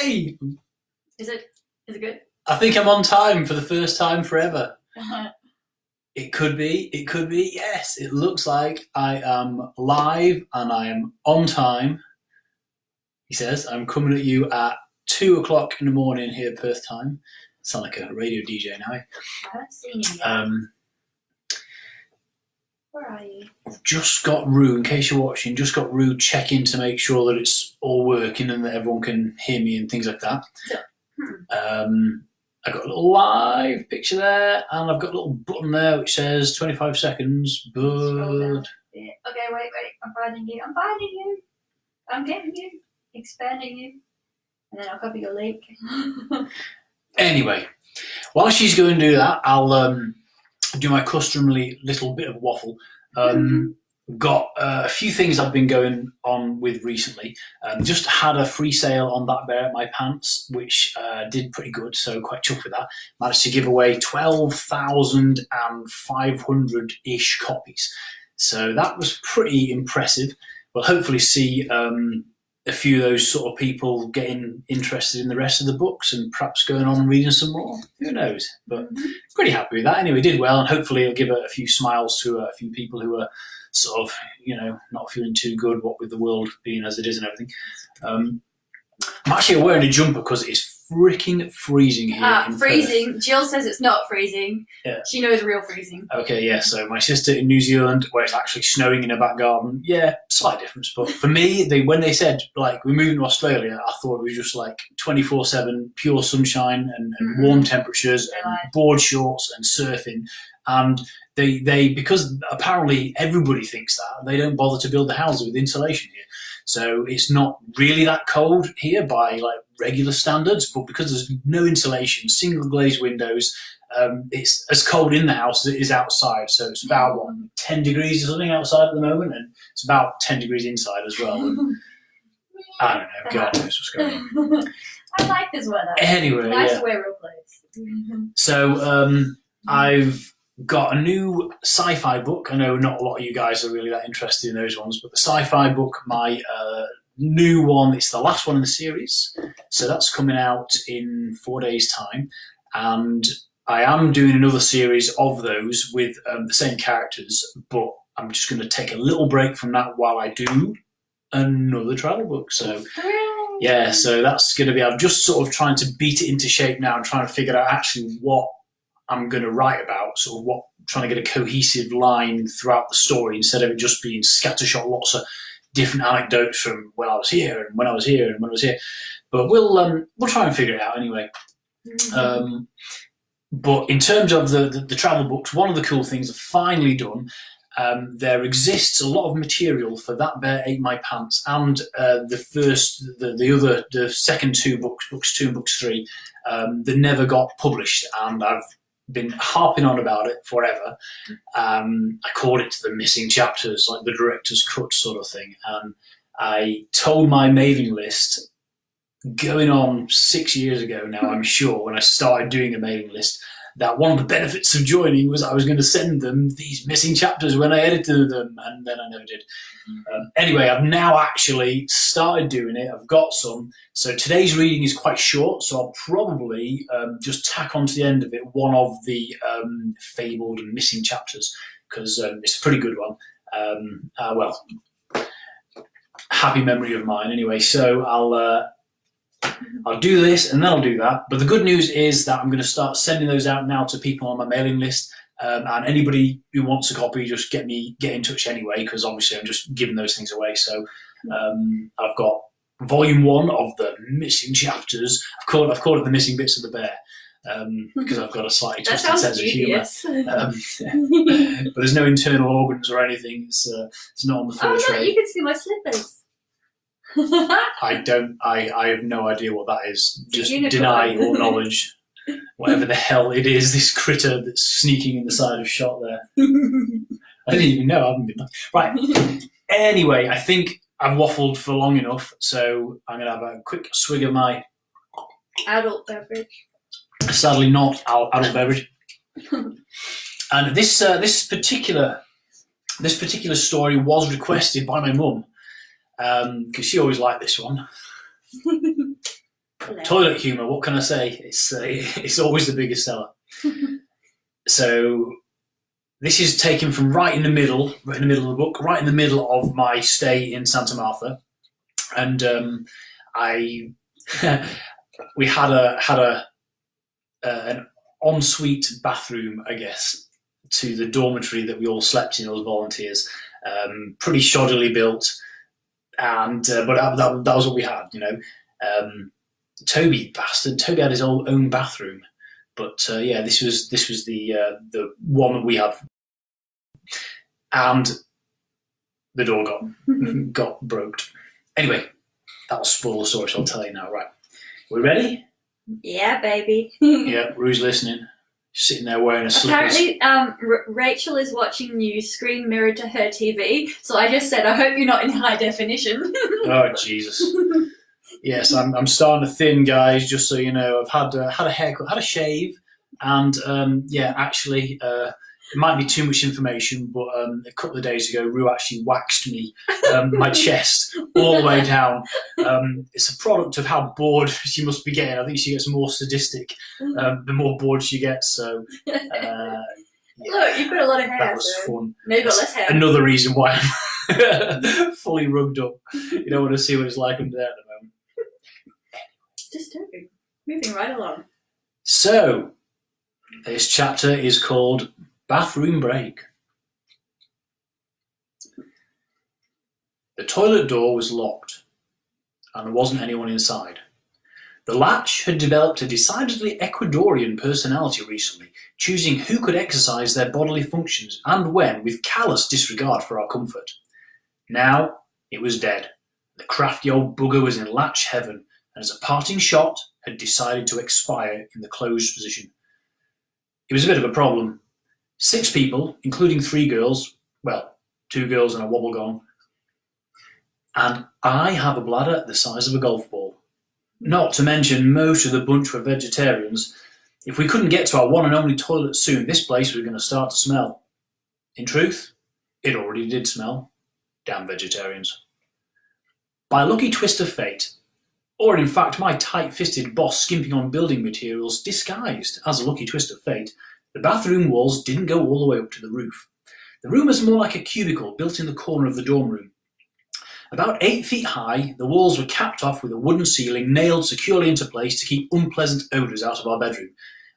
Yay! Is it good? I think I'm on time for the first time forever. It could be, yes. It looks like I am live and I am on time. He says, I'm coming at you at 2 o'clock in the morning here, Perth time. Sound like a radio DJ now. I haven't seen you yet. Where are you? I've just got Rue, in case you're watching, checking to make sure that it's all working and that everyone can hear me and things like that. I've got a little live picture there, and I've got a little button there which says 25 seconds, but... Okay, wait. I'm finding you. I'm getting you. Expanding you. And then I'll copy your link. Anyway, while she's going to do that, I'll do my customary little bit of waffle. Got a few things I've been going on with recently. Just had a free sale on That Bear at My Pants, which did pretty good, so quite chuffed with that. Managed to give away 12,500-ish copies. So that was pretty impressive. We'll hopefully see a few of those sort of people getting interested in the rest of the books and perhaps going on and reading some more. Who knows? But pretty happy with that. Anyway, did well, and hopefully it'll give a few smiles to a few people who are sort of, not feeling too good, what with the world being as it is and everything. I'm actually wearing a jumper because it's freaking freezing here. Freezing. Perth. Jill says it's not freezing. Yeah. She knows real freezing. Okay, yeah. So my sister in New Zealand, where it's actually snowing in her back garden, yeah, slight difference. But for me, when they said, like, we're moving to Australia, I thought it was just like 24/7 pure sunshine and warm temperatures and board shorts and surfing. And they because apparently everybody thinks that, they don't bother to build the houses with insulation here. So it's not really that cold here by like regular standards, but because there's no insulation, single glazed windows, it's as cold in the house as it is outside. So it's about 10 degrees or something outside at the moment, and it's about 10 degrees inside as well. And I don't know, God knows what's going on. I like this weather. Anyway, nice to wear real clothes. So I've got a new sci-fi book. I know not a lot of you guys are really that interested in those ones, but the sci-fi book, my new one, it's the last one in the series. So that's coming out in 4 days' time. And I am doing another series of those with the same characters, but I'm just going to take a little break from that while I do another travel book. So yeah, so that's going to be, I'm just sort of trying to beat it into shape now and trying to figure out actually what I'm going to write about, sort of trying to get a cohesive line throughout the story instead of it just being scattershot, lots of different anecdotes from when I was here and when I was here and when I was here. But we'll try and figure it out anyway. But in terms of the travel books, one of the cool things I've finally done, there exists a lot of material for That Bear Ate My Pants and the second two books 2 and books 3, that never got published, and I've been harping on about it forever. I called it the missing chapters, like the director's cut sort of thing. And I told my mailing list, going on 6 years ago now, I'm sure, when I started doing a mailing list, that one of the benefits of joining was I was going to send them these missing chapters when I edited them, and then I never did. Anyway, I've now actually started doing it. I've got some. So today's reading is quite short, so I'll probably just tack on to the end of it one of the fabled and missing chapters, because it's a pretty good one. Happy memory of mine anyway. So I'll do this and then I'll do that. But the good news is that I'm going to start sending those out now to people on my mailing list. And anybody who wants a copy, just get in touch anyway, because obviously I'm just giving those things away. So I've got volume 1 of the missing chapters. I've called it the missing bits of the bear, because I've got a slightly twisted sense of humour. But there's no internal organs or anything. It's not on the fur tray. You can see my slippers. I have no idea what that is. Just deny all knowledge. Whatever the hell it is, this critter that's sneaking in the side of shot there. I didn't even know. I haven't been right. Anyway, I think I've waffled for long enough, so I'm going to have a quick swig of my adult beverage. Sadly, not adult beverage. And this particular story was requested by my mum, because she always liked this one. Toilet humour, what can I say? It's always the biggest seller. So this is taken from right in the middle of the book, right in the middle of my stay in Santa Martha, and we had an ensuite bathroom, I guess, to the dormitory that we all slept in, all the volunteers. Pretty shoddily built, and but that was what we had, you know. Toby had his own bathroom, but this was the one that we had, and the door got broke. Anyway, that'll spoil the story, so I'll tell you now. Right, we ready? Yeah, baby. Yeah, Rue's listening. Sitting there wearing a slippers. Apparently, Rachel is watching you screen mirrored to her TV, so I just said, I hope you're not in high definition. Oh, Jesus. Yes, I'm starting to thin, guys, just so you know. I've had a haircut, had a shave, and actually, it might be too much information, but a couple of days ago, Rue actually waxed me, my chest, all the way down. It's a product of how bored she must be getting. I think she gets more sadistic the more bored she gets. So, Look, you've got a lot of hair. That was fun. No, you've got less hair. Another reason why I'm fully rugged up. You don't want to see what it's like under there at the moment. Disturbing. Moving right along. So, this chapter is called Bathroom Break. The toilet door was locked, and there wasn't anyone inside. The latch had developed a decidedly Ecuadorian personality recently, choosing who could exercise their bodily functions and when with callous disregard for our comfort. Now it was dead. The crafty old bugger was in latch heaven, and as a parting shot had decided to expire in the closed position. It was a bit of a problem. 6 people, including 3 girls, well, 2 girls and a wobble gong, and I have a bladder the size of a golf ball. Not to mention most of the bunch were vegetarians. If we couldn't get to our one and only toilet soon, this place was going to start to smell. In truth, it already did smell. Damn vegetarians. By a lucky twist of fate, or in fact my tight-fisted boss skimping on building materials disguised as a lucky twist of fate, the bathroom walls didn't go all the way up to the roof. The room was more like a cubicle built in the corner of the dorm room. About 8 feet high, the walls were capped off with a wooden ceiling nailed securely into place to keep unpleasant odours out of our bedroom.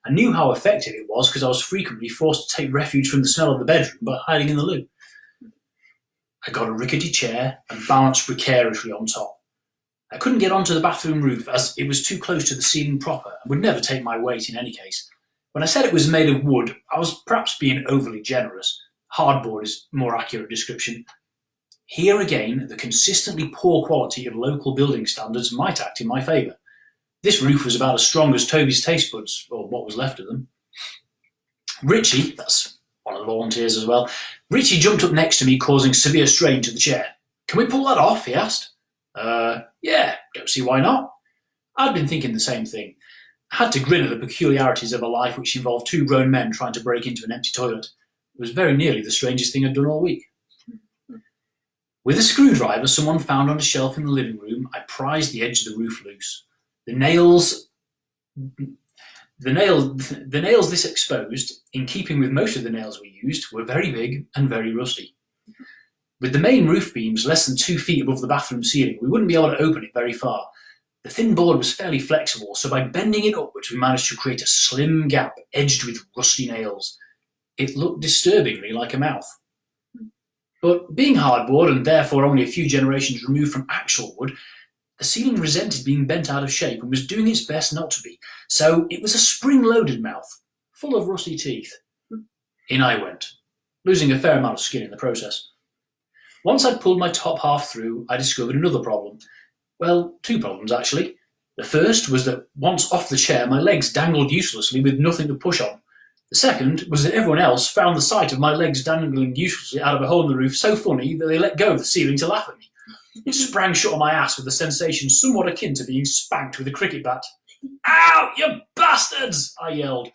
I knew how effective it was because I was frequently forced to take refuge from the smell of the bedroom by hiding in the loo. I got a rickety chair and balanced precariously on top. I couldn't get onto the bathroom roof as it was too close to the ceiling proper and would never take my weight in any case. When I said it was made of wood, I was perhaps being overly generous. Hardboard is a more accurate description. Here again, the consistently poor quality of local building standards might act in my favour. This roof was about as strong as Toby's taste buds, or what was left of them. Richie, that's one of the volunteers as well, Richie jumped up next to me, causing severe strain to the chair. "Can we pull that off?" he asked. Yeah, don't see why not. I'd been thinking the same thing. I had to grin at the peculiarities of a life which involved 2 grown men trying to break into an empty toilet. It was very nearly the strangest thing I'd done all week. With a screwdriver someone found on a shelf in the living room, I prized the edge of the roof loose. The nails this exposed, in keeping with most of the nails we used, were very big and very rusty. With the main roof beams less than 2 feet above the bathroom ceiling, we wouldn't be able to open it very far. The thin board was fairly flexible, so by bending it upwards, we managed to create a slim gap edged with rusty nails. It looked disturbingly like a mouth. But being hardboard, and therefore only a few generations removed from actual wood, the ceiling resented being bent out of shape and was doing its best not to be, so it was a spring-loaded mouth, full of rusty teeth. In I went, losing a fair amount of skin in the process. Once I'd pulled my top half through, I discovered another problem. Well, 2 problems, actually. The first was that once off the chair, my legs dangled uselessly with nothing to push on. The second was that everyone else found the sight of my legs dangling uselessly out of a hole in the roof so funny that they let go of the ceiling to laugh at me. It sprang shut on my ass with a sensation somewhat akin to being spanked with a cricket bat. "Ow, you bastards!" I yelled.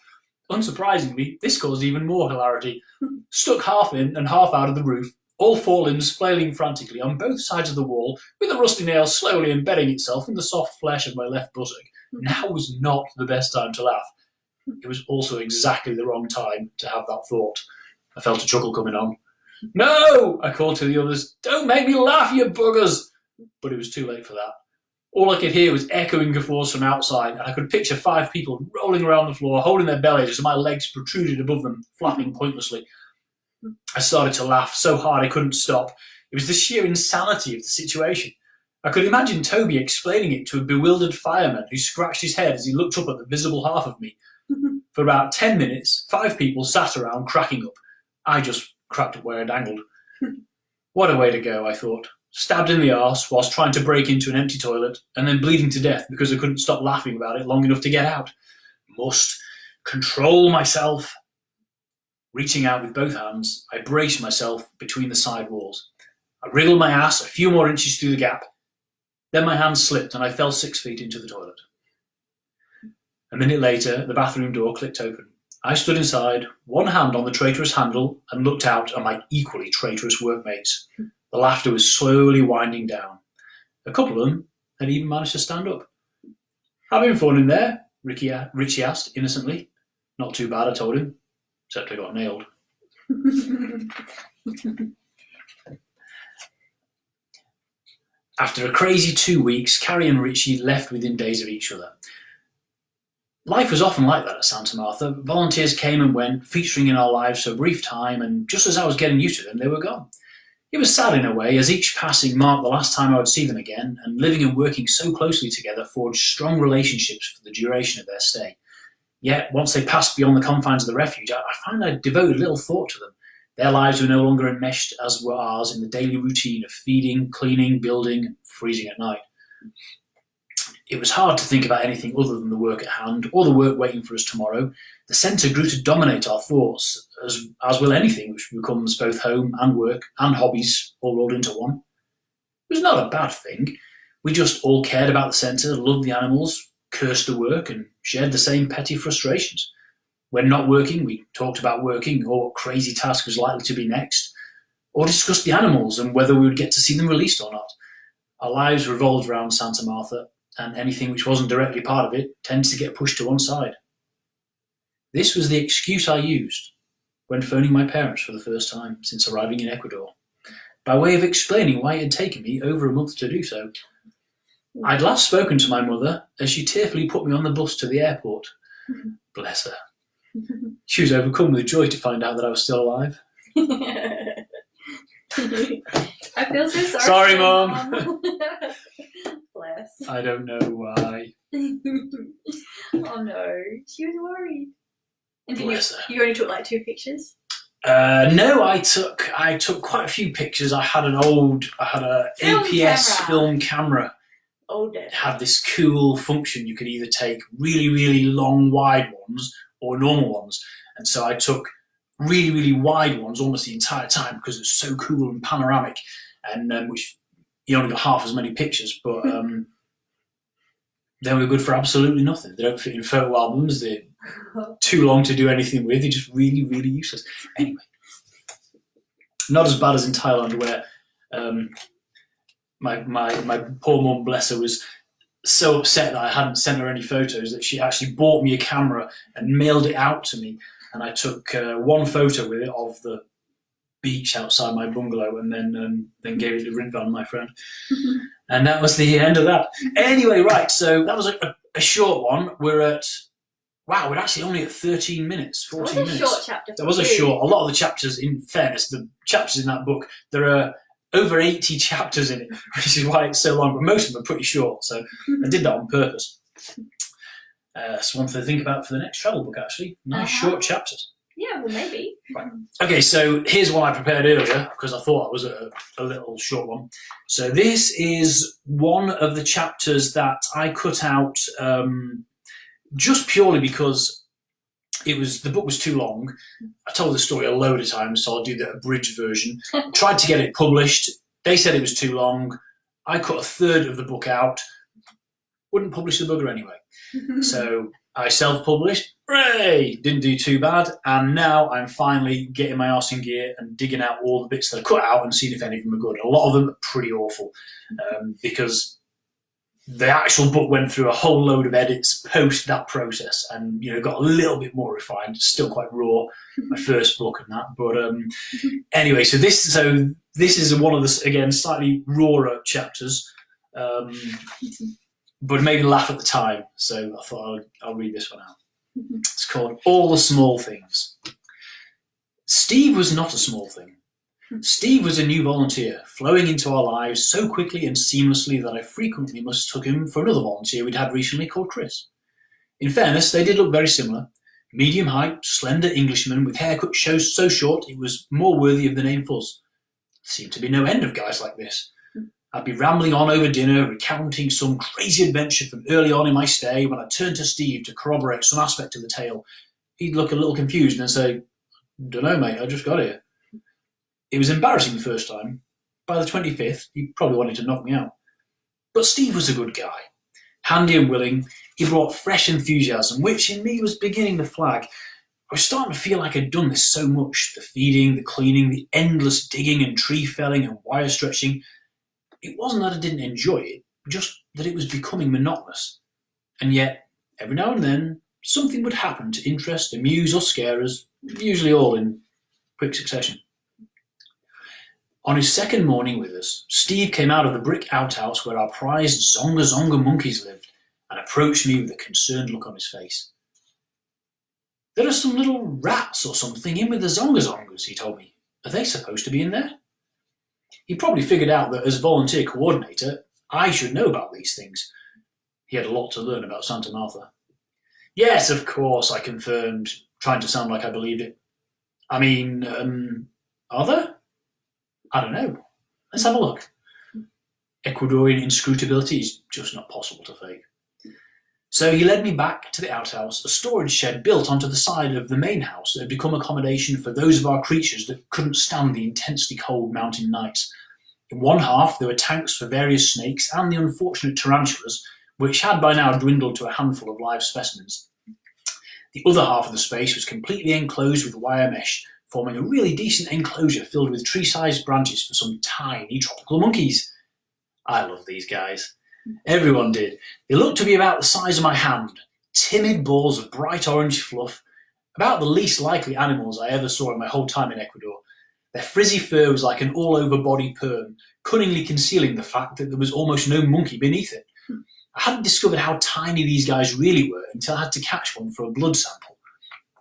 Unsurprisingly, this caused even more hilarity. Stuck half in and half out of the roof, all four limbs flailing frantically on both sides of the wall, with a rusty nail slowly embedding itself in the soft flesh of my left buttock. Now was not the best time to laugh. It was also exactly the wrong time to have that thought. I felt a chuckle coming on. "No!" I called to the others. "Don't make me laugh, you buggers!" But it was too late for that. All I could hear was echoing guffaws from outside, and I could picture 5 people rolling around the floor, holding their bellies as my legs protruded above them, flapping pointlessly. I started to laugh so hard I couldn't stop. It was the sheer insanity of the situation. I could imagine Toby explaining it to a bewildered fireman who scratched his head as he looked up at the visible half of me. For about 10 minutes, 5 people sat around cracking up. I just cracked up where I'd angled. What a way to go, I thought. Stabbed in the arse whilst trying to break into an empty toilet, and then bleeding to death because I couldn't stop laughing about it long enough to get out. Must control myself. Reaching out with both hands, I braced myself between the side walls. I wriggled my ass a few more inches through the gap. Then my hand slipped and I fell 6 feet into the toilet. A minute later, the bathroom door clicked open. I stood inside, one hand on the traitorous handle, and looked out at my equally traitorous workmates. The laughter was slowly winding down. A couple of them had even managed to stand up. "Having fun in there?" Richie asked innocently. "Not too bad," I told him, except I got nailed. After a crazy 2 weeks, Carrie and Richie left within days of each other. Life was often like that at Santa Martha. Volunteers came and went, featuring in our lives for a brief time, and just as I was getting used to them, they were gone. It was sad in a way, as each passing marked the last time I would see them again, and living and working so closely together forged strong relationships for the duration of their stay. Yet, once they passed beyond the confines of the refuge, I found I devoted little thought to them. Their lives were no longer enmeshed as were ours in the daily routine of feeding, cleaning, building, and freezing at night. It was hard to think about anything other than the work at hand, or the work waiting for us tomorrow. The centre grew to dominate our thoughts, as will anything which becomes both home and work and hobbies all rolled into one. It was not a bad thing. We just all cared about the centre, loved the animals, cursed the work, and shared the same petty frustrations. When not working, we talked about working, or what crazy task was likely to be next, or discussed the animals and whether we would get to see them released or not. Our lives revolved around Santa Martha, and anything which wasn't directly part of it tends to get pushed to one side. This was the excuse I used when phoning my parents for the first time since arriving in Ecuador, by way of explaining why it had taken me over a month to do so. I'd last spoken to my mother as she tearfully put me on the bus to the airport. Bless her. She was overcome with joy to find out that I was still alive. I feel so sorry. Sorry, Mum. Bless. I don't know why. Oh no, she was worried. And Bless her. You only took like 2 pictures? No, I took quite a few pictures. I had an APS film camera. Older. It had this cool function. You could either take really, really long, wide ones or normal ones. And so I took really, really wide ones almost the entire time because it's so cool and panoramic, and which you only got half as many pictures, but they were good for absolutely nothing. They don't fit in photo albums. They're too long to do anything with. They're just really, really useless. Anyway, not as bad as in Thailand, where my poor mum, bless her, was so upset that I hadn't sent her any photos that she actually bought me a camera and mailed it out to me. And I took one photo with it of the beach outside my bungalow, and then gave it to Rinvan, my friend. And that was the end of that. Anyway, right, so that was a short one. We're actually only at 13 minutes, 14 minutes. That was a short chapter. That was a short. A lot of the chapters, in fairness, the chapters in that book, there are over 80 chapters in it, which is why it's so long, but most of them are pretty short, so I did that on purpose. It's one to think about for the next travel book, actually. Nice short chapters. Yeah, well, maybe. Right. Okay, so here's one I prepared earlier, because I thought it was a little short one. So this is one of the chapters that I cut out just purely because the book was too long. I told the story a load of times, so I'll do the abridged version. Tried to get it published. They said it was too long. I cut a third of the book out. wouldn't publish the bugger anyway. So I self-published. Hooray! Didn't do too bad. And now I'm finally getting my arse in gear and digging out all the bits that I cut out and seeing if any of them are good. A lot of them are pretty awful because the actual book went through a whole load of edits post that process and got a little bit more refined. It's still quite raw, my first book and that. But anyway, so this is one of the, again, slightly rawer chapters. But it made me laugh at the time, so I thought I'll read this one out. It's called All the Small Things. Steve was not a small thing. Steve was a new volunteer, flowing into our lives so quickly and seamlessly that I frequently mistook him for another volunteer we'd had recently called Chris. In fairness, they did look very similar. Medium height, slender Englishman with haircut so short it was more worthy of the name Fuzz. Seemed to be no end of guys like this. I'd be rambling on over dinner, recounting some crazy adventure from early on in my stay. When I turned to Steve to corroborate some aspect of the tale, he'd look a little confused and say, "Dunno, mate, I just got here." It was embarrassing the first time. By the 25th, he probably wanted to knock me out. But Steve was a good guy. Handy and willing, he brought fresh enthusiasm, which in me was beginning to flag. I was starting to feel like I'd done this so much. The feeding, the cleaning, the endless digging and tree felling and wire stretching. It wasn't that I didn't enjoy it, just that it was becoming monotonous. And yet, every now and then, something would happen to interest, amuse or scare us, usually all in quick succession. On his second morning with us, Steve came out of the brick outhouse where our prized Zonga Zonga monkeys lived and approached me with a concerned look on his face. "There are some little rats or something in with the Zonga Zongas," he told me. "Are they supposed to be in there?" He probably figured out that as volunteer coordinator, I should know about these things. He had a lot to learn about Santa Martha. "Yes, of course," I confirmed, trying to sound like I believed it. "I mean, are there? I don't know. Let's have a look." Ecuadorian inscrutability is just not possible to fake. So he led me back to the outhouse, a storage shed built onto the side of the main house that had become accommodation for those of our creatures that couldn't stand the intensely cold mountain nights. In one half there were tanks for various snakes and the unfortunate tarantulas, which had by now dwindled to a handful of live specimens. The other half of the space was completely enclosed with wire mesh, forming a really decent enclosure filled with tree-sized branches for some tiny tropical monkeys. I love these guys. Everyone did. They looked to be about the size of my hand, timid balls of bright orange fluff, about the least likely animals I ever saw in my whole time in Ecuador. Their frizzy fur was like an all-over body perm, cunningly concealing the fact that there was almost no monkey beneath it. I hadn't discovered how tiny these guys really were until I had to catch one for a blood sample.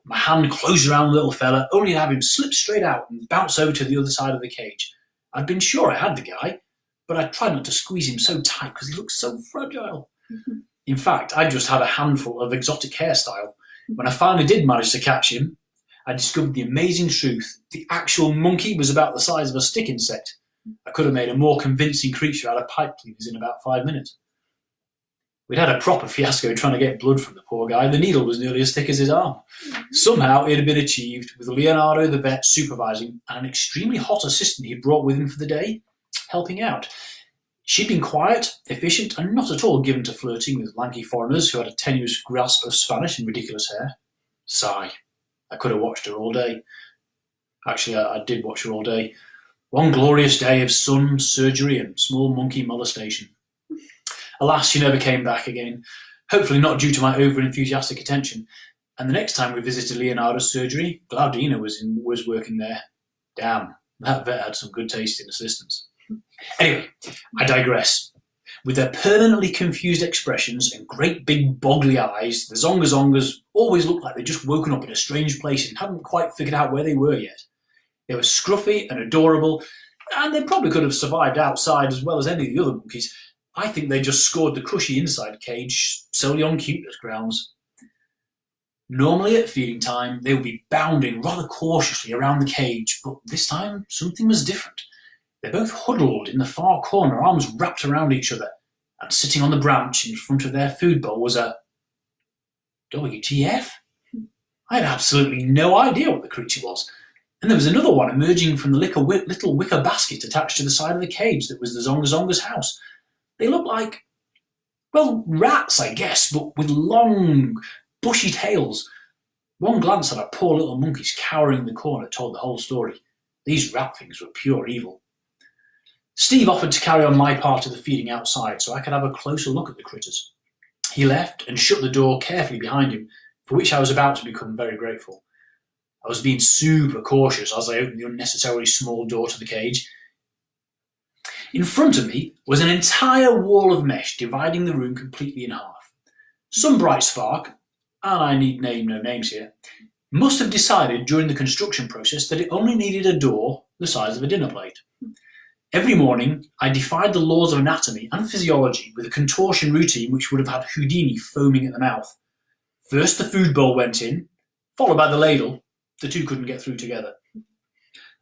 My hand closed around the little fella, only to have him slip straight out and bounce over to the other side of the cage. I'd been sure I had the guy, but I tried not to squeeze him so tight because he looked so fragile. In fact, I just had a handful of exotic hairstyle. When I finally did manage to catch him, I discovered the amazing truth. The actual monkey was about the size of a stick insect. I could have made a more convincing creature out of pipe cleaners in about 5 minutes. We'd had a proper fiasco trying to get blood from the poor guy. The needle was nearly as thick as his arm. Somehow it had been achieved, with Leonardo the vet supervising and an extremely hot assistant he'd brought with him for the day, helping out. She'd been quiet, efficient, and not at all given to flirting with lanky foreigners who had a tenuous grasp of Spanish and ridiculous hair. Sigh. I could have watched her all day. Actually, I did watch her all day. One glorious day of sun, surgery, and small monkey molestation. Alas, she never came back again, hopefully not due to my over-enthusiastic attention. And the next time we visited Leonardo's surgery, Glaudina was working there. Damn, that vet had some good taste in assistants. Anyway, I digress. With their permanently confused expressions and great big boggly eyes, the Zonga Zongas always looked like they'd just woken up in a strange place and hadn't quite figured out where they were yet. They were scruffy and adorable, and they probably could have survived outside as well as any of the other monkeys. I think they just scored the cushy inside cage solely on cuteness grounds. Normally at feeding time, they would be bounding rather cautiously around the cage, but this time something was different. They both huddled in the far corner, arms wrapped around each other, and sitting on the branch in front of their food bowl was a WTF? I had absolutely no idea what the creature was. And there was another one emerging from the little wicker basket attached to the side of the cage that was the Zonga Zonga's house. They looked like Well, rats, I guess, but with long, bushy tails. One glance at our poor little monkeys cowering in the corner told the whole story. These rat things were pure evil. Steve offered to carry on my part of the feeding outside so I could have a closer look at the critters. He left and shut the door carefully behind him, for which I was about to become very grateful. I was being super cautious as I opened the unnecessarily small door to the cage. In front of me was an entire wall of mesh dividing the room completely in half. Some bright spark, and I need name no names here, must have decided during the construction process that it only needed a door the size of a dinner plate. Every morning, I defied the laws of anatomy and physiology with a contortion routine which would have had Houdini foaming at the mouth. First the food bowl went in, followed by the ladle. The two couldn't get through together.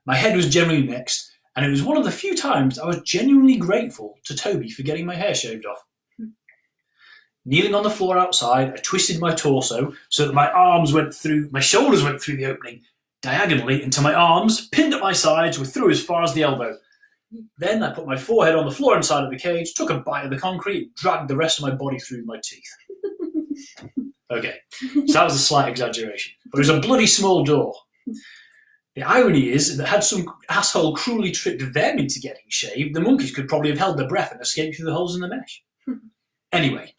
My head was generally next, and it was one of the few times I was genuinely grateful to Toby for getting my hair shaved off. Kneeling on the floor outside, I twisted my torso so that my shoulders went through the opening, diagonally until my arms, pinned at my sides, were through as far as the elbow. Then I put my forehead on the floor inside of the cage, took a bite of the concrete, dragged the rest of my body through my teeth. Okay, so that was a slight exaggeration, but it was a bloody small door. The irony is that had some asshole cruelly tricked them into getting shaved, the monkeys could probably have held their breath and escaped through the holes in the mesh. Anyway,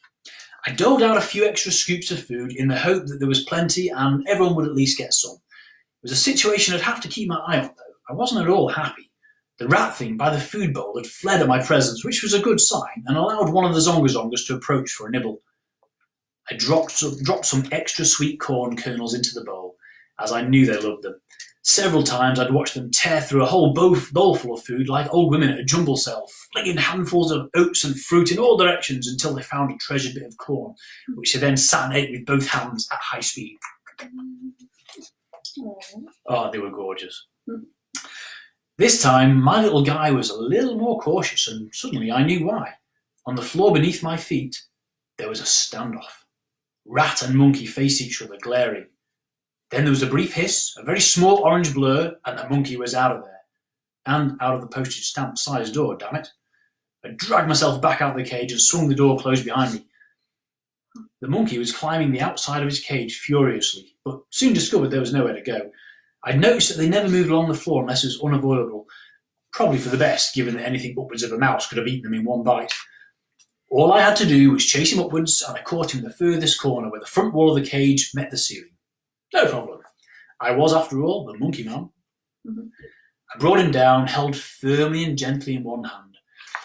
I doled out a few extra scoops of food in the hope that there was plenty and everyone would at least get some. It was a situation I'd have to keep my eye on, though. I wasn't at all happy. The rat thing by the food bowl had fled at my presence, which was a good sign, and allowed one of the zongas to approach for a nibble. I dropped some extra sweet corn kernels into the bowl, as I knew they loved them. Several times I'd watched them tear through a whole bowlful of food like old women at a jumble sale, flinging handfuls of oats and fruit in all directions until they found a treasured bit of corn, which they then sat and ate with both hands at high speed. Oh, they were gorgeous. This time, my little guy was a little more cautious, and suddenly I knew why. On the floor beneath my feet, there was a standoff. Rat and monkey faced each other, glaring. Then there was a brief hiss, a very small orange blur, and the monkey was out of there. And out of the postage stamp-sized door, damn it. I dragged myself back out of the cage and swung the door closed behind me. The monkey was climbing the outside of his cage furiously, but soon discovered there was nowhere to go. I'd noticed that they never moved along the floor unless it was unavoidable, probably for the best, given that anything upwards of a mouse could have eaten them in one bite. All I had to do was chase him upwards, and I caught him in the furthest corner where the front wall of the cage met the ceiling. No problem. I was, after all, the monkey man. I brought him down, held firmly and gently in one hand.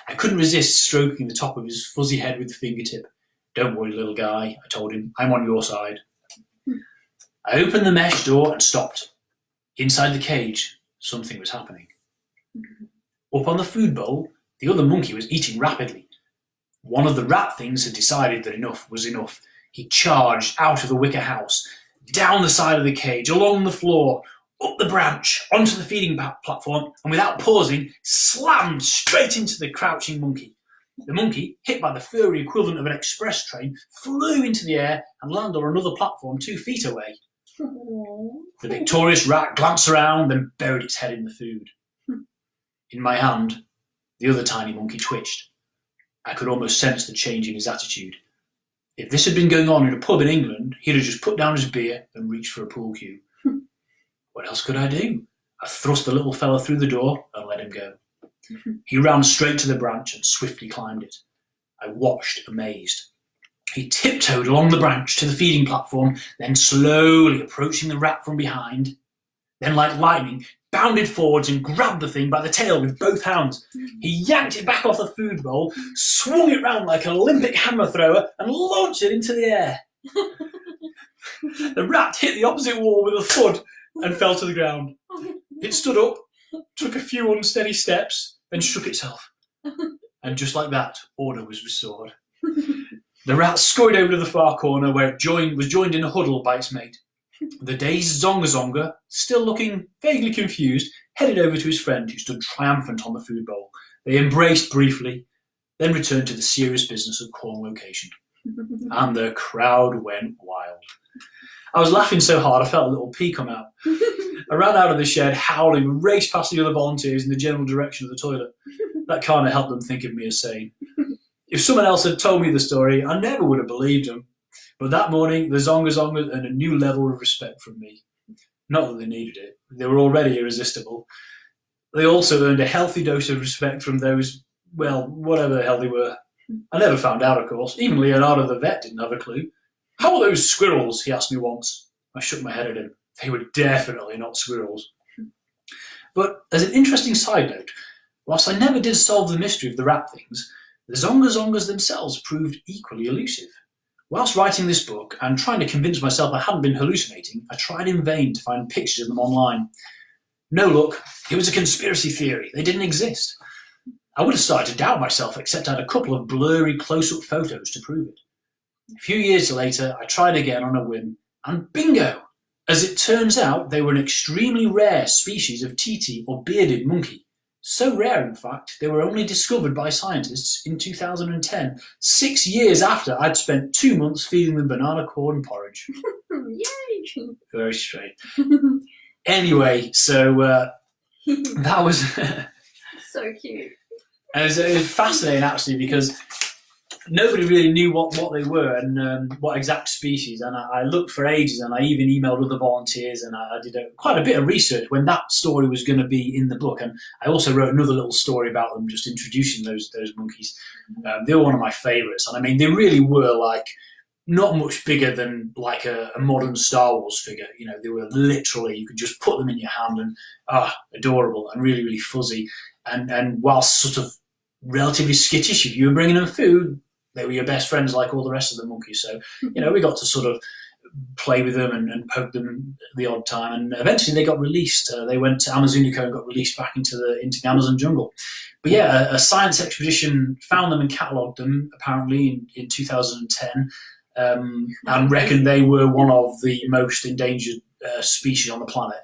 I couldn't resist stroking the top of his fuzzy head with the fingertip. Don't worry, little guy, I told him. I'm on your side. I opened the mesh door and stopped. Inside the cage, something was happening. Up on the food bowl, the other monkey was eating rapidly. One of the rat things had decided that enough was enough. He charged out of the wicker house, down the side of the cage, along the floor, up the branch, onto the feeding platform, and without pausing, slammed straight into the crouching monkey. The monkey, hit by the furry equivalent of an express train, flew into the air and landed on another platform 2 feet away. The victorious rat glanced around, then buried its head in the food. In my hand, the other tiny monkey twitched. I could almost sense the change in his attitude. If this had been going on in a pub in England, he'd have just put down his beer and reached for a pool cue. What else could I do? I thrust the little fellow through the door and let him go. He ran straight to the branch and swiftly climbed it. I watched, amazed. He tiptoed along the branch to the feeding platform, then slowly approaching the rat from behind. Then, like lightning, bounded forwards and grabbed the thing by the tail with both hands. He yanked it back off the food bowl, swung it round like an Olympic hammer thrower, and launched it into the air. The rat hit the opposite wall with a thud and fell to the ground. It stood up, took a few unsteady steps, then shook itself. And just like that, order was restored. The rat scurried over to the far corner where it was joined in a huddle by its mate. The dazed Zonga, still looking vaguely confused, headed over to his friend who stood triumphant on the food bowl. They embraced briefly, then returned to the serious business of corn location. And the crowd went wild. I was laughing so hard I felt a little pee come out. I ran out of the shed, howling, and raced past the other volunteers in the general direction of the toilet. That kind of helped them think of me as sane. If someone else had told me the story, I never would have believed them. But that morning, the Zonga Zonga earned a new level of respect from me. Not that they needed it. They were already irresistible. They also earned a healthy dose of respect from those, well, whatever the hell they were. I never found out, of course. Even Leonardo the vet didn't have a clue. How are those squirrels? He asked me once. I shook my head at him. They were definitely not squirrels. But as an interesting side note, whilst I never did solve the mystery of the rat things, the Zonga Zongas themselves proved equally elusive. Whilst writing this book and trying to convince myself I hadn't been hallucinating, I tried in vain to find pictures of them online. No luck. It was a conspiracy theory. They didn't exist. I would have started to doubt myself, except I had a couple of blurry close-up photos to prove it. A few years later, I tried again on a whim, and bingo! As it turns out, they were an extremely rare species of titi or bearded monkey. So rare, in fact, they were only discovered by scientists in 2010, 6 years after I'd spent 2 months feeding them banana corn porridge. Yay! Very strange. Anyway, so that was... So cute. It was fascinating, actually, because nobody really knew what they were and what exact species. And I looked for ages, and I even emailed other volunteers, and I did quite a bit of research when that story was going to be in the book. And I also wrote another little story about them, just introducing those monkeys. They were one of my favourites. And I mean, they really were like not much bigger than like a modern Star Wars figure. You know, they were literally, you could just put them in your hand and adorable and really, really fuzzy. And whilst sort of relatively skittish, if you were bringing them food, they were your best friends like all the rest of the monkeys. So, you know, we got to sort of play with them and poke them the odd time. And eventually they got released. They went to Amazonico and got released back into the Amazon jungle. But yeah, a science expedition found them and catalogued them, apparently, in 2010. And reckoned they were one of the most endangered species on the planet,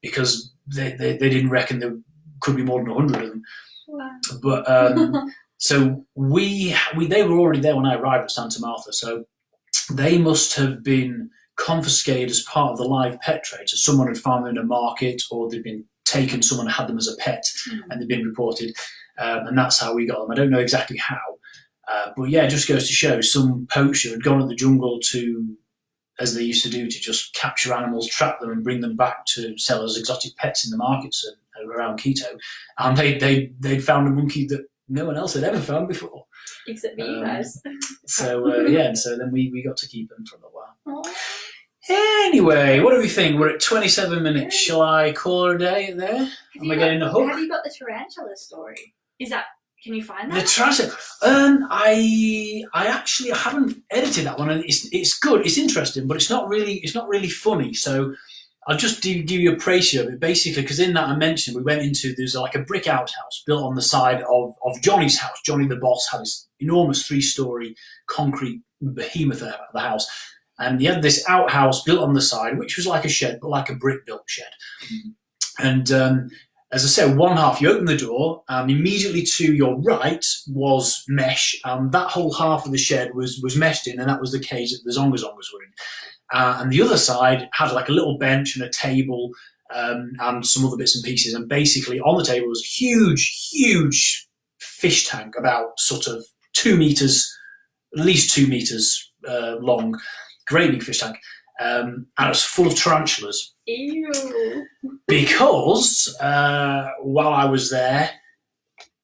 because they didn't reckon there could be more than 100 of them. Wow. But so they were already there when I arrived at Santa Martha, so they must have been confiscated as part of the live pet trade. So someone had found them in a market, or they'd been taken, someone had them as a pet, and they'd been reported, and that's how we got them. I don't know exactly how. But yeah, it just goes to show some poacher had gone to the jungle to, as they used to do, to just capture animals, trap them, and bring them back to sell as exotic pets in the markets around Quito. And they'd found a monkey that no one else had ever found before. Except me, you guys. So yeah, and so then we got to keep them for a little while. Aww. Anyway, what do we think? We're at 27 minutes. Shall I call it a day there? Am I getting the hook? Have you got the tarantula story? Can you find that? The tarantula. I actually haven't edited that one, and it's good. It's interesting, but it's not really funny. So I'll just give you a précis of it, basically, because in that I mentioned we went into, there's like a brick outhouse built on the side of Johnny's house. Johnny the boss had this enormous 3-story concrete behemoth at the house, and he had this outhouse built on the side, which was like a shed, but like a brick built shed. And as I said, one half, you open the door, and immediately to your right was mesh, and that whole half of the shed was meshed in, and that was the cage that the Zonga Zongas were in. And the other side had like a little bench and a table, and some other bits and pieces. And basically on the table was a huge fish tank, about sort of 2 meters, at least 2 meters long, great big fish tank. And it was full of tarantulas. Ew. Because while I was there,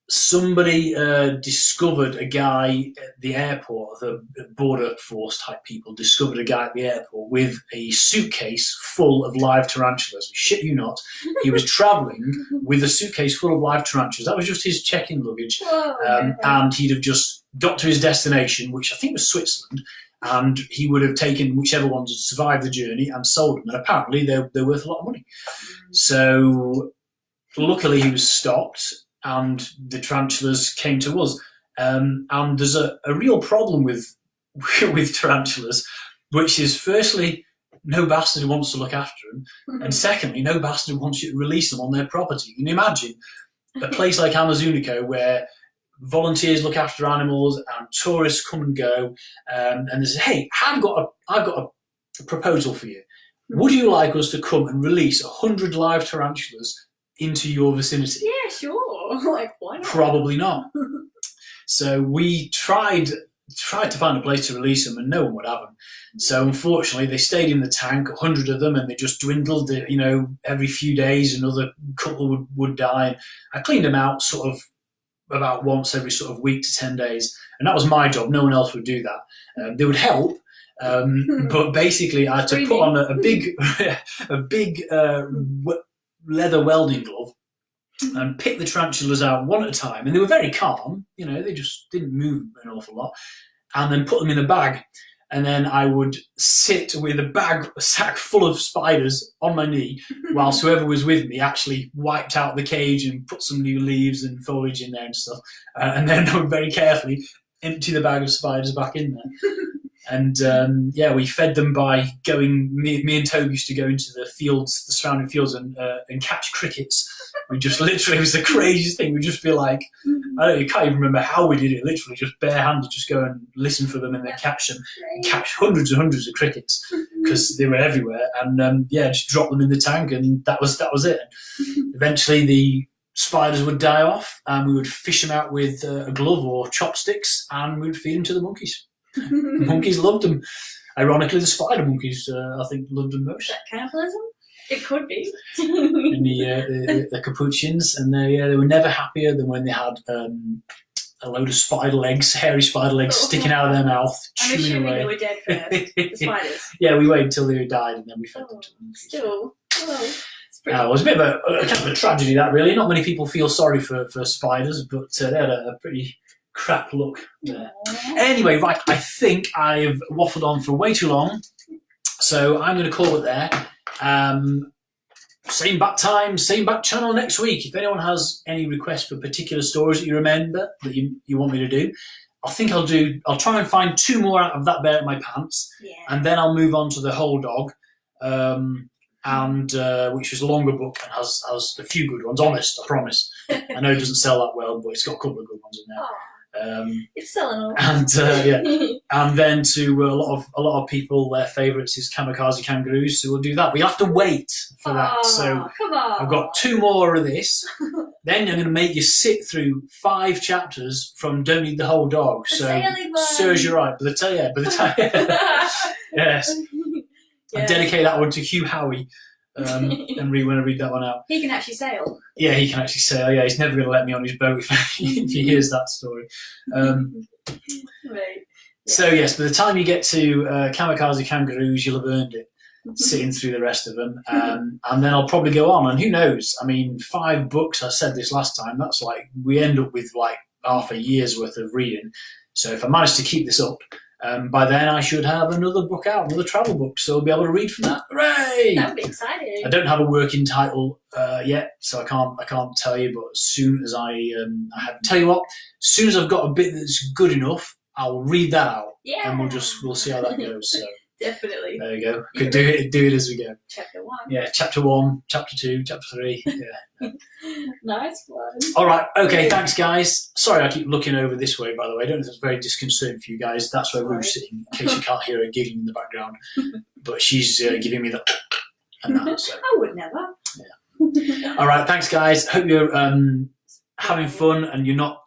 somebody discovered a guy at the airport, the border force type people discovered a guy at the airport with a suitcase full of live tarantulas. Shit you not. He was travelling with a suitcase full of live tarantulas. That was just his check-in luggage. And he'd have just got to his destination, which I think was Switzerland, and he would have taken whichever ones had survived the journey and sold them. And apparently they're worth a lot of money. So luckily he was stopped, and the tarantulas came to us. And there's a real problem with tarantulas, which is, firstly, no bastard wants to look after them, and secondly, no bastard wants you to release them on their property. Can you imagine a place like Amazonico where volunteers look after animals and tourists come and go, and they say, "Hey, I've got a proposal for you. Would you like us to come and release 100 live tarantulas into your vicinity?" Yeah, sure. Like, why not? Probably not. So we tried to find a place to release them, and no one would have them. So unfortunately, they stayed in the tank, 100 of them, and they just dwindled. You know, every few days, another couple would die. I cleaned them out sort of about once every sort of week to 10 days, and that was my job. No one else would do that. They would help. But basically, I had to put on a big leather welding glove and pick the tarantulas out one at a time. And they were very calm, you know, they just didn't move an awful lot. And then put them in a bag. And then I would sit with a sack full of spiders on my knee, whilst whoever was with me actually wiped out the cage and put some new leaves and foliage in there and stuff. And then I would very carefully empty the bag of spiders back in there. And we fed them by going. Me and Toby used to go into the fields, the surrounding fields, and catch crickets. We just literally, it was the craziest thing. We'd just be like, I can't even remember how we did it. Literally, just barehanded, just go and listen for them and then catch them, catch hundreds and hundreds of crickets because they were everywhere. And just drop them in the tank, and that was it. Eventually, the spiders would die off, and we would fish them out with a glove or chopsticks, and we would feed them to the monkeys. The monkeys loved them. Ironically, the spider monkeys, I think, loved them most. Is that cannibalism? It could be. And the capuchins, and they were never happier than when they had a load of spider legs, hairy spider legs sticking out of their mouth, I'm chewing assuming away. they were dead first, the spiders. Yeah, we waited until they died, and then we fed them to the monkeys. Still, It was a bit of a kind of a tragedy, that really. Not many people feel sorry for spiders, but they had a pretty crap look there. Anyway, right, I think I've waffled on for way too long, so I'm going to call it there. Same back time, same back channel next week. If anyone has any requests for particular stories that you remember that you want me to do, I'll try and find 2 more out of That Bear in My Pants, and then I'll move on to The Whole Dog, which was a longer book and has a few good ones. Honest, I promise. I know it doesn't sell that well, but it's got a couple of good ones in there. It's selling all. And then to a lot of people, their favourites is Kamikaze Kangaroos, so we'll do that. We have to wait for that. So come on. I've got 2 more of this. Then I'm going to make you sit through 5 chapters from Don't Need the Whole Dog. So serves you right. By the time, yes. I dedicate that one to Hugh Howey. And when I read that one out. He can actually sail. Yeah, he can actually sail. Yeah, he's never going to let me on his boat if he hears that story. Right. So yes, by the time you get to Kamikaze Kangaroos, you'll have earned it, sitting through the rest of them. And then I'll probably go on. And who knows? I mean, 5 books, I said this last time, that's like, we end up with like half a year's worth of reading. So if I manage to keep this up, by then I should have another book out, another travel book, so I'll be able to read from that. Hooray! That would be exciting. I don't have a working title yet, so I can't tell you. But as soon as tell you what, as soon as I've got a bit that's good enough, I'll read that out, and we'll see how that goes. So definitely. there you go. Could do it as we go. Chapter 1. Yeah, chapter 1, chapter 2, chapter 3. Yeah. Nice one. All right. Okay. Thanks, guys. Sorry, I keep looking over this way. By the way, I don't know if it's very disconcerting for you guys. That's where Ruth's sitting, in case you can't hear her giggling in the background. But she's giving me the and that. So. I would never. Yeah. All right. Thanks, guys. Hope you're having fun and you're not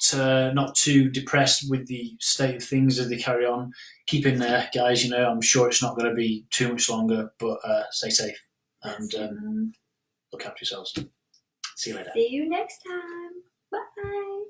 too depressed with the state of things as they carry on. Keep in there, guys. You know, I'm sure it's not going to be too much longer, but stay safe and look after yourselves. See you later. See you next time. Bye.